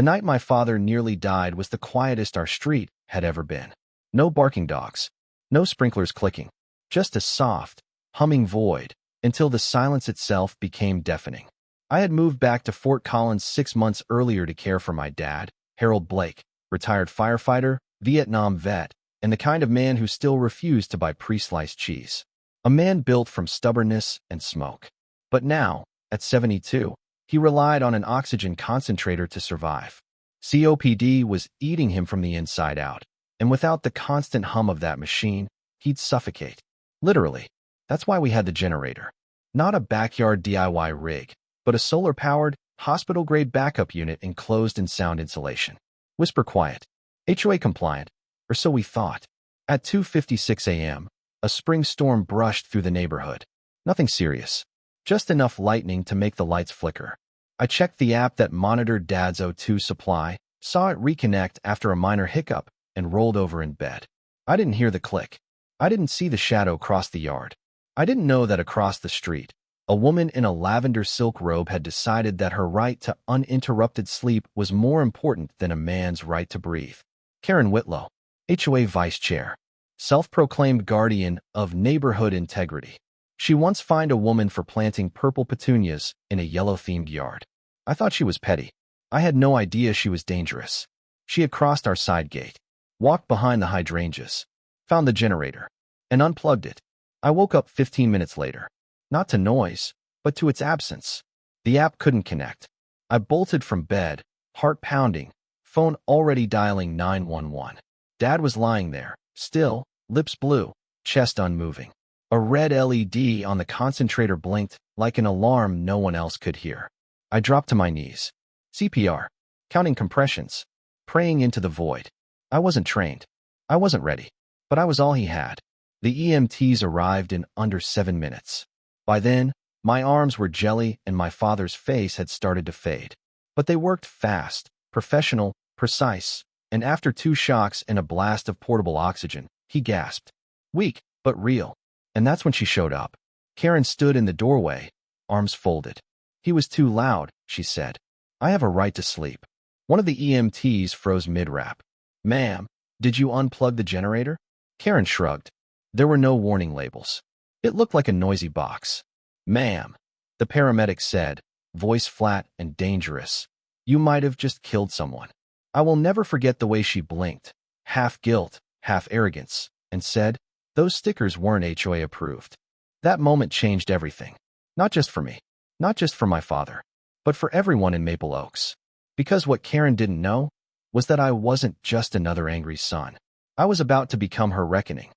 The night my father nearly died was the quietest our street had ever been. No barking dogs, no sprinklers clicking, just a soft, humming void, until the silence itself became deafening. I had moved back to Fort Collins 6 months earlier to care for my dad, Harold Blake, retired firefighter, Vietnam vet, and the kind of man who still refused to buy pre-sliced cheese. A man built from stubbornness and smoke. But now, at 72, he relied on an oxygen concentrator to survive. COPD was eating him from the inside out, and without the constant hum of that machine, he'd suffocate. Literally. That's why we had the generator. Not a backyard DIY rig, but a solar-powered, hospital-grade backup unit enclosed in sound insulation. Whisper quiet. HOA compliant, or so we thought. At 2:56 a.m., a spring storm brushed through the neighborhood. Nothing serious. Just enough lightning to make the lights flicker. I checked the app that monitored Dad's O2 supply, saw it reconnect after a minor hiccup, and rolled over in bed. I didn't hear the click. I didn't see the shadow cross the yard. I didn't know that across the street, a woman in a lavender silk robe had decided that her right to uninterrupted sleep was more important than a man's right to breathe. Karen Whitlow, HOA Vice Chair, self-proclaimed guardian of neighborhood integrity. She once fined a woman for planting purple petunias in a yellow-themed yard. I thought she was petty. I had no idea she was dangerous. She had crossed our side gate, walked behind the hydrangeas, found the generator, and unplugged it. I woke up 15 minutes later. Not to noise, but to its absence. The app couldn't connect. I bolted from bed, heart pounding, phone already dialing 911. Dad was lying there, still, lips blue, chest unmoving. A red LED on the concentrator blinked like an alarm no one else could hear. I dropped to my knees. CPR, counting compressions, praying into the void. I wasn't trained. I wasn't ready. But I was all he had. The EMTs arrived in under 7 minutes. By then, my arms were jelly and my father's face had started to fade. But they worked fast, professional, precise, and after 2 shocks and a blast of portable oxygen, he gasped. Weak, but real. And that's when she showed up. Karen stood in the doorway, arms folded. He was too loud, she said. I have a right to sleep. One of the EMTs froze mid-rap. Ma'am, did you unplug the generator? Karen shrugged. There were no warning labels. It looked like a noisy box. Ma'am, the paramedic said, voice flat and dangerous. You might have just killed someone. I will never forget the way she blinked, half guilt, half arrogance, and said, those stickers weren't HOA approved. That moment changed everything. Not just for me, not just for my father, but for everyone in Maple Oaks. Because what Karen didn't know was that I wasn't just another angry son. I was about to become her reckoning.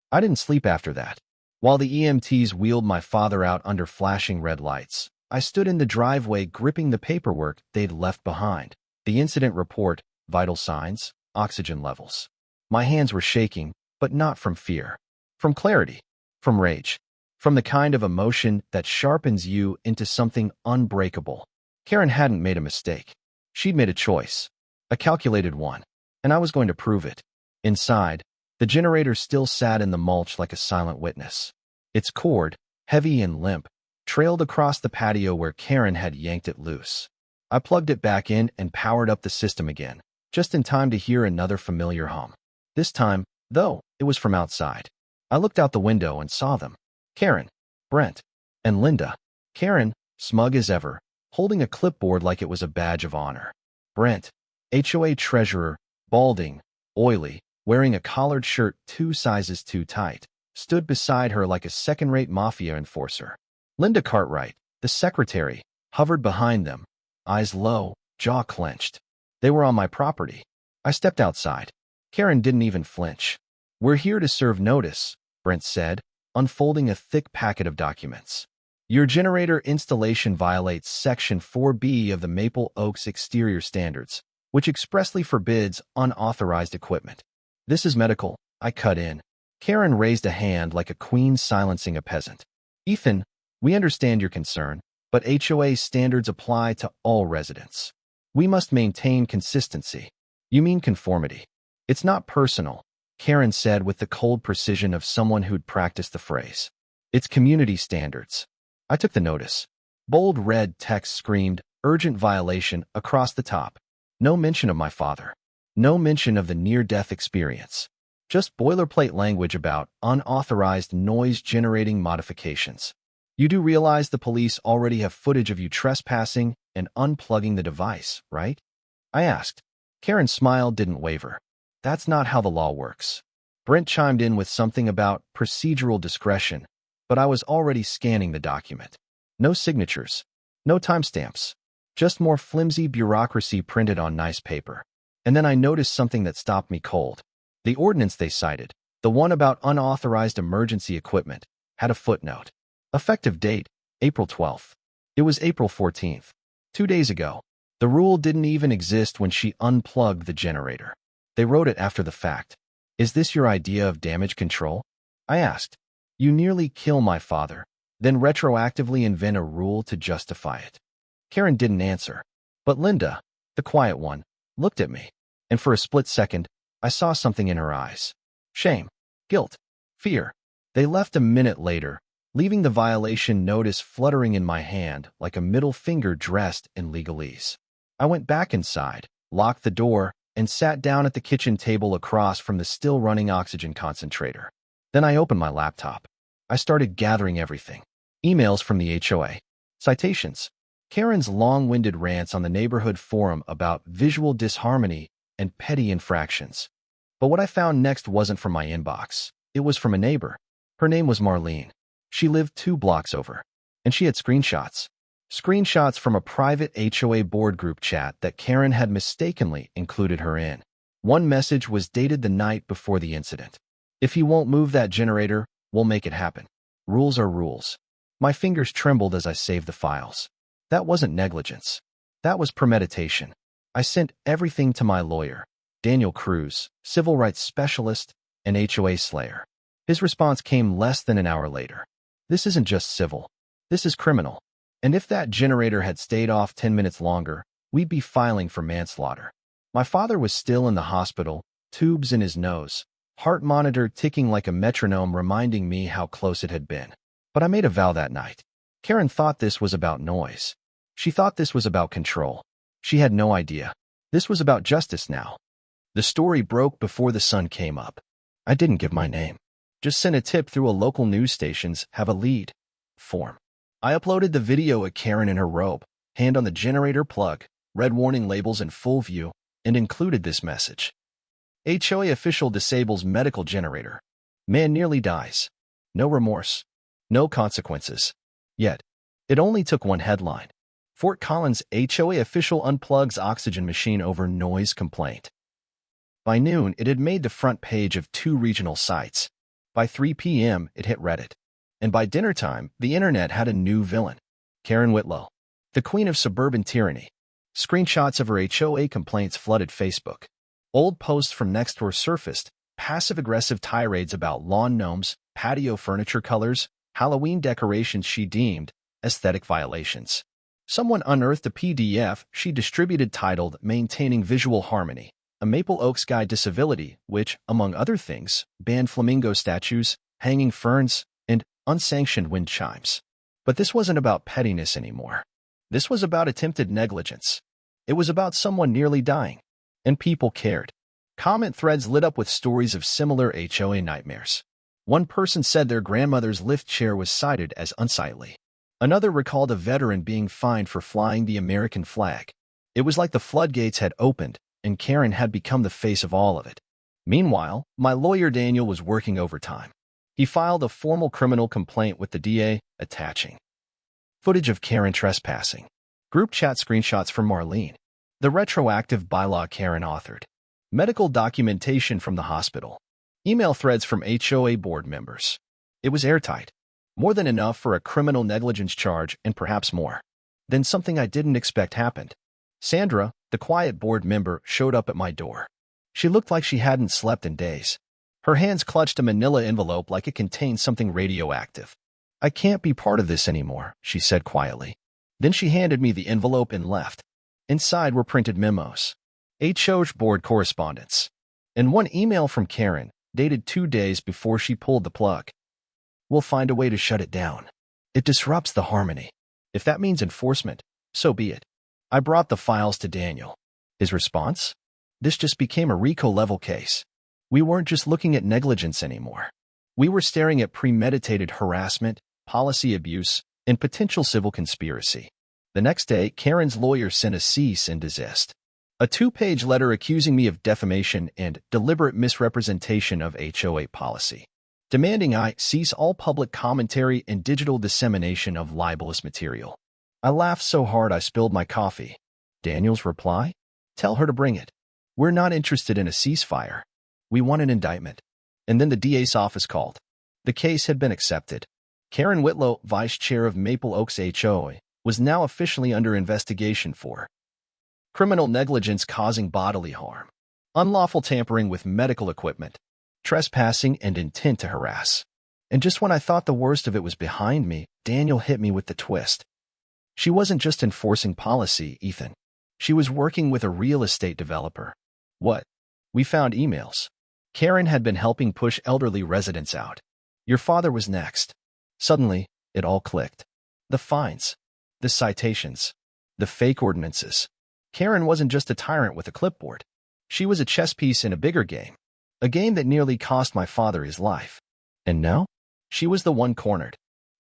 I didn't sleep after that. While the EMTs wheeled my father out under flashing red lights, I stood in the driveway gripping the paperwork they'd left behind. The incident report, vital signs, oxygen levels. My hands were shaking, but not from fear. From clarity. From rage. From the kind of emotion that sharpens you into something unbreakable. Karen hadn't made a mistake. She'd made a choice. A calculated one. And I was going to prove it. Inside, the generator still sat in the mulch like a silent witness. Its cord, heavy and limp, trailed across the patio where Karen had yanked it loose. I plugged it back in and powered up the system again, just in time to hear another familiar hum. This time, though, it was from outside. I looked out the window and saw them. Karen, Brent, and Linda. Karen, smug as ever, holding a clipboard like it was a badge of honor. Brent, HOA treasurer, balding, oily, wearing a collared shirt 2 sizes too tight, stood beside her like a second-rate mafia enforcer. Linda Cartwright, the secretary, hovered behind them, eyes low, jaw clenched. They were on my property. I stepped outside. Karen didn't even flinch. We're here to serve notice, Brent said, unfolding a thick packet of documents. Your generator installation violates Section 4B of the Maple Oaks Exterior Standards, which expressly forbids unauthorized equipment. This is medical, I cut in. Karen raised a hand like a queen silencing a peasant. Ethan, we understand your concern, but HOA standards apply to all residents. We must maintain consistency. You mean conformity. It's not personal, Karen said with the cold precision of someone who'd practiced the phrase. It's community standards. I took the notice. Bold red text screamed, urgent violation, across the top. No mention of my father. No mention of the near-death experience. Just boilerplate language about unauthorized noise-generating modifications. You do realize the police already have footage of you trespassing and unplugging the device, right? I asked. Karen's smile didn't waver. That's not how the law works. Brent chimed in with something about procedural discretion, but I was already scanning the document. No signatures. No timestamps. Just more flimsy bureaucracy printed on nice paper. And then I noticed something that stopped me cold. The ordinance they cited, the one about unauthorized emergency equipment, had a footnote. Effective date, April 12th. It was April 14th. 2 days ago. The rule didn't even exist when she unplugged the generator. They wrote it after the fact. Is this your idea of damage control? I asked. You nearly kill my father, then retroactively invent a rule to justify it. Karen didn't answer. But Linda, the quiet one, looked at me. And for a split second, I saw something in her eyes. Shame, guilt, fear. They left a minute later, leaving the violation notice fluttering in my hand like a middle finger dressed in legalese. I went back inside, locked the door, and sat down at the kitchen table across from the still-running oxygen concentrator. Then I opened my laptop. I started gathering everything. Emails from the HOA. Citations. Karen's long-winded rants on the neighborhood forum about visual disharmony and petty infractions. But what I found next wasn't from my inbox. It was from a neighbor. Her name was Marlene. She lived 2 blocks over. And she had screenshots. Screenshots from a private HOA board group chat that Karen had mistakenly included her in. One message was dated the night before the incident. If he won't move that generator, we'll make it happen. Rules are rules. My fingers trembled as I saved the files. That wasn't negligence. That was premeditation. I sent everything to my lawyer, Daniel Cruz, civil rights specialist and HOA slayer. His response came less than an hour later. This isn't just civil. This is criminal. And if that generator had stayed off 10 minutes longer, we'd be filing for manslaughter. My father was still in the hospital, tubes in his nose, heart monitor ticking like a metronome reminding me how close it had been. But I made a vow that night. Karen thought this was about noise. She thought this was about control. She had no idea. This was about justice now. The story broke before the sun came up. I didn't give my name. Just sent a tip through a local news station's have a lead form. I uploaded the video of Karen in her robe, hand on the generator plug, red warning labels in full view, and included this message. HOA official disables medical generator. Man nearly dies. No remorse. No consequences. Yet, it only took one headline. Fort Collins HOA official unplugs oxygen machine over noise complaint. By noon, it had made the front page of 2 regional sites. By 3 p.m., it hit Reddit. And by dinner time, the internet had a new villain. Karen Whitlow, the queen of suburban tyranny. Screenshots of her HOA complaints flooded Facebook. Old posts from next door surfaced, passive-aggressive tirades about lawn gnomes, patio furniture colors, Halloween decorations she deemed aesthetic violations. Someone unearthed a PDF she distributed titled Maintaining Visual Harmony, a Maple Oaks Guide to Civility, which, among other things, banned flamingo statues, hanging ferns, and unsanctioned wind chimes. But this wasn't about pettiness anymore. This was about attempted negligence. It was about someone nearly dying. And people cared. Comment threads lit up with stories of similar HOA nightmares. One person said their grandmother's lift chair was cited as unsightly. Another recalled a veteran being fined for flying the American flag. It was like the floodgates had opened, and Karen had become the face of all of it. Meanwhile, my lawyer Daniel was working overtime. He filed a formal criminal complaint with the DA, attaching footage of Karen trespassing, group chat screenshots from Marlene, the retroactive bylaw Karen authored, medical documentation from the hospital, email threads from HOA board members. It was airtight. More than enough for a criminal negligence charge and perhaps more. Then something I didn't expect happened. Sandra, the quiet board member, showed up at my door. She looked like she hadn't slept in days. Her hands clutched a manila envelope like it contained something radioactive. I can't be part of this anymore, she said quietly. Then she handed me the envelope and left. Inside were printed memos, HOA board correspondence, and one email from Karen, dated 2 days before she pulled the plug. We'll find a way to shut it down. It disrupts the harmony. If that means enforcement, so be it. I brought the files to Daniel. His response? This just became a RICO-level case. We weren't just looking at negligence anymore. We were staring at premeditated harassment, policy abuse, and potential civil conspiracy. The next day, Karen's lawyer sent a cease and desist. A 2-page letter accusing me of defamation and deliberate misrepresentation of HOA policy, demanding I cease all public commentary and digital dissemination of libelous material. I laughed so hard I spilled my coffee. Daniel's reply? Tell her to bring it. We're not interested in a ceasefire. We want an indictment. And then the DA's office called. The case had been accepted. Karen Whitlow, vice chair of Maple Oaks HOA, was now officially under investigation for criminal negligence causing bodily harm, unlawful tampering with medical equipment, trespassing, and intent to harass. And just when I thought the worst of it was behind me, Daniel hit me with the twist. She wasn't just enforcing policy, Ethan. She was working with a real estate developer. What? We found emails. Karen had been helping push elderly residents out. Your father was next. Suddenly, it all clicked. The fines, the citations, the fake ordinances. Karen wasn't just a tyrant with a clipboard. She was a chess piece in a bigger game. A game that nearly cost my father his life. And now? She was the one cornered.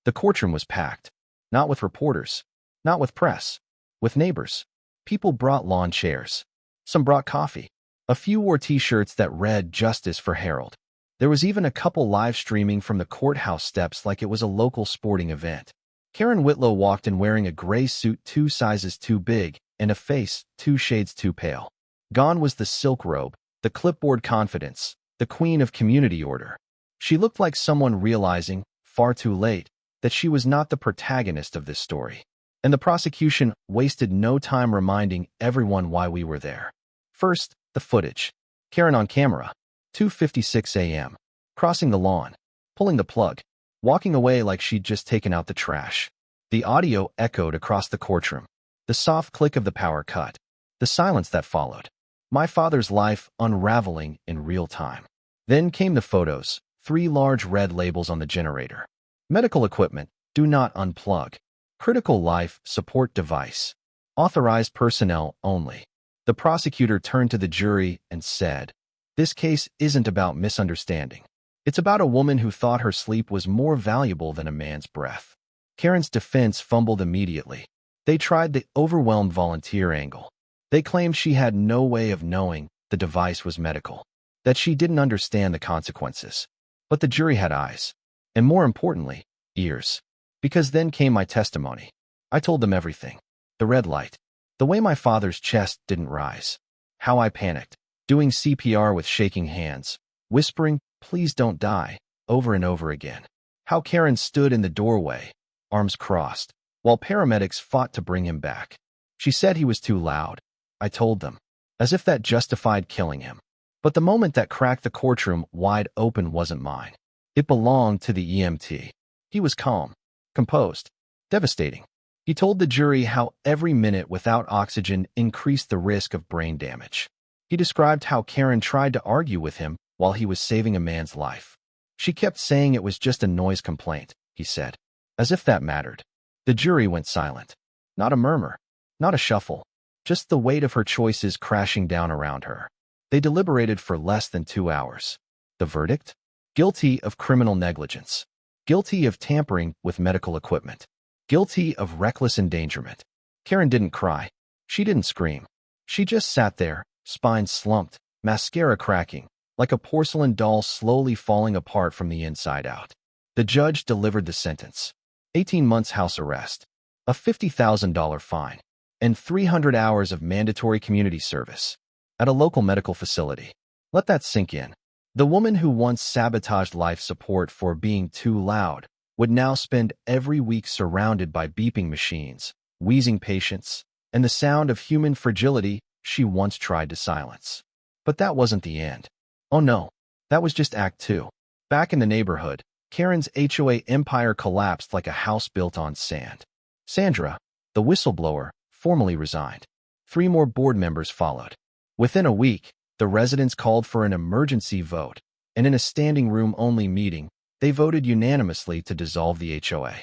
The courtroom was packed. Not with reporters. Not with press. With neighbors. People brought lawn chairs. Some brought coffee. A few wore t-shirts that read "Justice for Harold." There was even a couple live streaming from the courthouse steps like it was a local sporting event. Karen Whitlow walked in wearing a gray suit 2 sizes too big and a face 2 shades too pale. Gone was the silk robe, the clipboard confidence, the queen of community order. She looked like someone realizing, far too late, that she was not the protagonist of this story. And the prosecution wasted no time reminding everyone why we were there. First, the footage. Karen on camera. 2:56 a.m. Crossing the lawn. Pulling the plug. Walking away like she'd just taken out the trash. The audio echoed across the courtroom. The soft click of the power cut. The silence that followed. My father's life unraveling in real time. Then came the photos. 3 large red labels on the generator. Medical equipment. Do not unplug. Critical life support device. Authorized personnel only. The prosecutor turned to the jury and said, "This case isn't about misunderstanding. It's about a woman who thought her sleep was more valuable than a man's breath." Karen's defense fumbled immediately. They tried the overwhelmed volunteer angle. They claimed she had no way of knowing the device was medical, that she didn't understand the consequences. But the jury had eyes, and more importantly, ears. Because then came my testimony. I told them everything. The red light. The way my father's chest didn't rise. How I panicked, doing CPR with shaking hands, whispering, "Please don't die," over and over again. How Karen stood in the doorway, arms crossed, while paramedics fought to bring him back. She said he was too loud. I told them, as if that justified killing him. But the moment that cracked the courtroom wide open wasn't mine. It belonged to the EMT. He was calm. Composed. Devastating. He told the jury how every minute without oxygen increased the risk of brain damage. He described how Karen tried to argue with him while he was saving a man's life. She kept saying it was just a noise complaint, he said, as if that mattered. The jury went silent. Not a murmur. Not a shuffle. Just the weight of her choices crashing down around her. They deliberated for less than 2 hours. The verdict? Guilty of criminal negligence. Guilty of tampering with medical equipment. Guilty of reckless endangerment. Karen didn't cry. She didn't scream. She just sat there, spine slumped, mascara cracking, like a porcelain doll slowly falling apart from the inside out. The judge delivered the sentence. 18 months house arrest, a $50,000 fine, and 300 hours of mandatory community service at a local medical facility. Let that sink in. The woman who once sabotaged life support for being too loud would now spend every week surrounded by beeping machines, wheezing patients, and the sound of human fragility she once tried to silence. But that wasn't the end. Oh no, that was just Act 2. Back in the neighborhood, Karen's HOA empire collapsed like a house built on sand. Sandra, the whistleblower, formally resigned. 3 more board members followed. Within a week, the residents called for an emergency vote, and in a standing room only meeting, they voted unanimously to dissolve the HOA.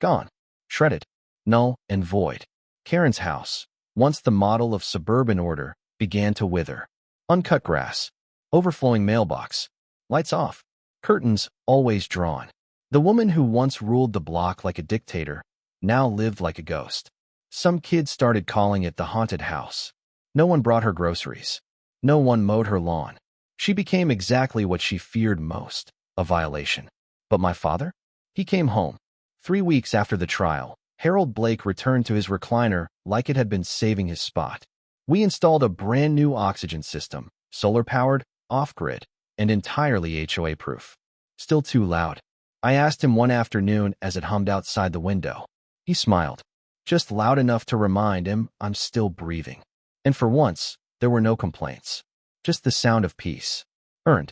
Gone. Shredded. Null and void. Karen's house, once the model of suburban order, began to wither. Uncut grass, overflowing mailbox, lights off, curtains always drawn. The woman who once ruled the block like a dictator now lived like a ghost. Some kids started calling it the haunted house. No one brought her groceries. No one mowed her lawn. She became exactly what she feared most, a violation. But my father? He came home. 3 weeks after the trial, Harold Blake returned to his recliner like it had been saving his spot. We installed a brand new oxygen system, solar-powered, off-grid, and entirely HOA-proof. Still too loud. I asked him one afternoon as it hummed outside the window. He smiled, just loud enough to remind him I'm still breathing. And for once, there were no complaints. Just the sound of peace. Earned.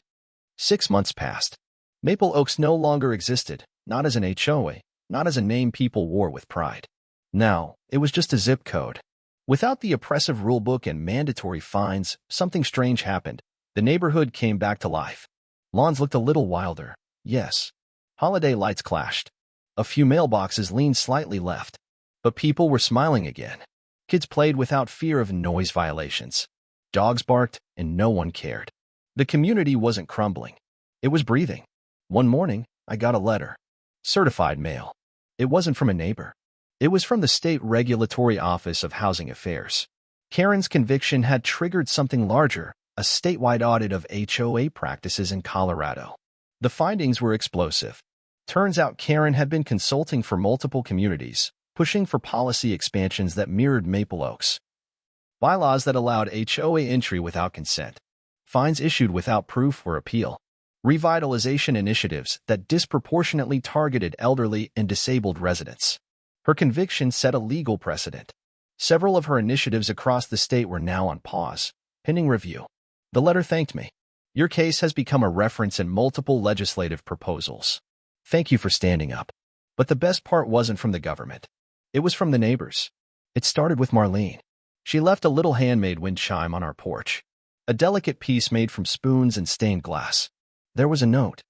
6 months passed. Maple Oaks no longer existed, not as an HOA, not as a name people wore with pride. Now, it was just a zip code. Without the oppressive rulebook and mandatory fines, something strange happened. The neighborhood came back to life. Lawns looked a little wilder, yes. Holiday lights clashed. A few mailboxes leaned slightly left. But people were smiling again. Kids played without fear of noise violations. Dogs barked, and no one cared. The community wasn't crumbling. It was breathing. One morning, I got a letter. Certified mail. It wasn't from a neighbor. It was from the State Regulatory Office of Housing Affairs. Karen's conviction had triggered something larger, a statewide audit of HOA practices in Colorado. The findings were explosive. Turns out Karen had been consulting for multiple communities, pushing for policy expansions that mirrored Maple Oaks. Bylaws that allowed HOA entry without consent. Fines issued without proof or appeal. Revitalization initiatives that disproportionately targeted elderly and disabled residents. Her conviction set a legal precedent. Several of her initiatives across the state were now on pause, pending review. The letter thanked me. Your case has become a reference in multiple legislative proposals. Thank you for standing up. But the best part wasn't from the government. It was from the neighbors. It started with Marlene. She left a little handmade wind chime on our porch. A delicate piece made from spoons and stained glass. There was a note.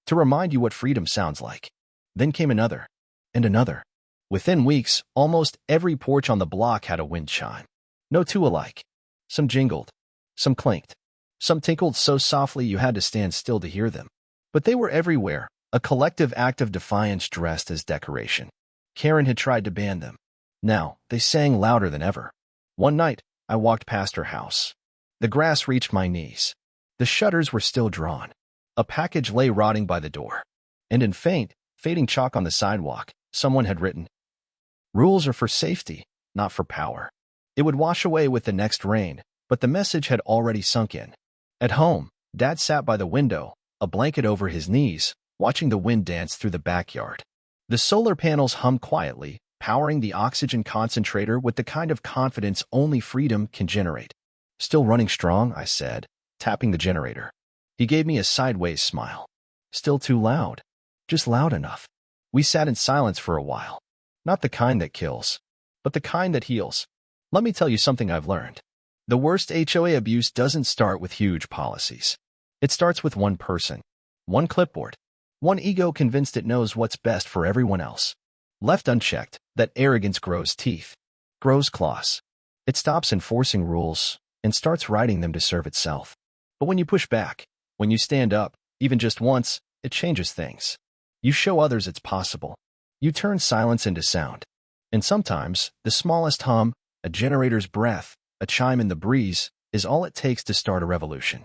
To remind you what freedom sounds like. Then came another. And another. Within weeks, almost every porch on the block had a wind chime. No two alike. Some jingled. Some clinked. Some tinkled so softly you had to stand still to hear them. But they were everywhere, a collective act of defiance dressed as decoration. Karen had tried to ban them. Now, they sang louder than ever. One night, I walked past her house. The grass reached my knees. The shutters were still drawn. A package lay rotting by the door. And in fading chalk on the sidewalk, someone had written, "Rules are for safety, not for power." It would wash away with the next rain, but the message had already sunk in. At home, Dad sat by the window, a blanket over his knees, watching the wind dance through the backyard. The solar panels hummed quietly, powering the oxygen concentrator with the kind of confidence only freedom can generate. "Still running strong," I said, tapping the generator. He gave me a sideways smile. "Still too loud. Just loud enough." We sat in silence for a while. Not the kind that kills, but the kind that heals. Let me tell you something I've learned. The worst HOA abuse doesn't start with huge policies. It starts with one person, one clipboard, one ego convinced it knows what's best for everyone else. Left unchecked, that arrogance grows teeth, grows claws. It stops enforcing rules and starts writing them to serve itself. But when you push back, when you stand up, even just once, it changes things. You show others it's possible. You turn silence into sound. And sometimes, the smallest hum, a generator's breath, a chime in the breeze, is all it takes to start a revolution.